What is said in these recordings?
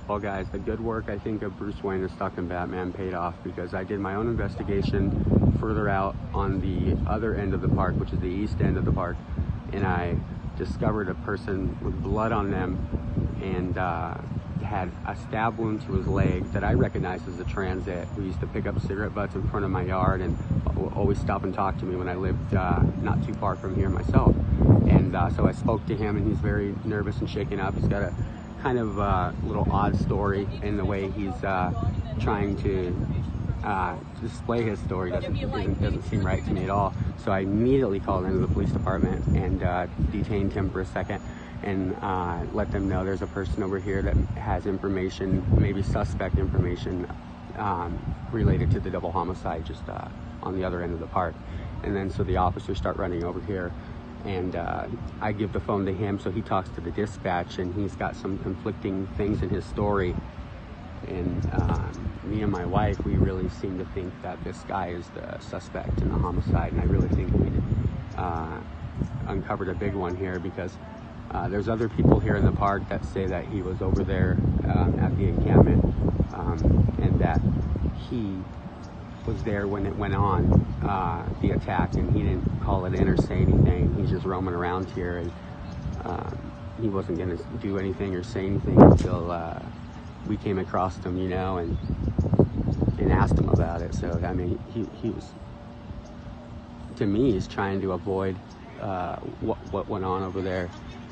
Well guys, the good work I think of Bruce Wayne and Stockton Batman paid off, because I did my own investigation further out on the other end of the park, which is the east end of the park, and I discovered a person with blood on them and had a stab wound to his leg that I recognized as a transient who used to pick up cigarette butts in front of my yard and always stop and talk to me when I lived not too far from here myself. And so I spoke to him, and he's very nervous and shaken up. He's got a kind of little odd story in the way he's trying to display his story. Doesn't seem right to me at all. So I immediately called into the police department and detained him for a second, and let them know there's a person over here that has information, maybe suspect information, related to the double homicide just on the other end of the park. And then so the officers start running over here, and I give the phone to him, so he talks to the dispatch, and he's got some conflicting things in his story. And me and my wife, we really seem to think that this guy is the suspect in the homicide, and I really think we uncovered a big one here, because there's other people here in the park that say that he was over there at the encampment, and that he was there when it went on, the attack, and he didn't call it in or say anything. He's just roaming around here, and he wasn't going to do anything or say anything until we came across him, you know, and asked him about it. So I mean, he was, to me, he's trying to avoid what went on over there.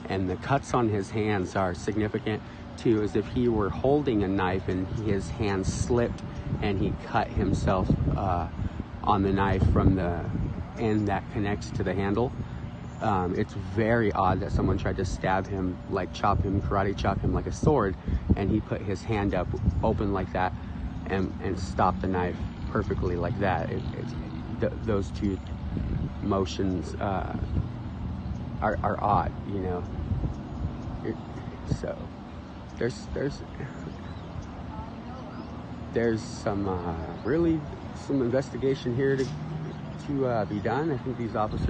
And the cuts on his hands are significant too, as if he were holding a knife and his hand slipped and he cut himself on the knife from the end that connects to the handle. It's very odd that someone tried to stab him, like karate chop him like a sword, and he put his hand up open like that and stopped the knife perfectly like that. Those two motions are odd, you know. So there's some really some investigation here to be done. I think these officers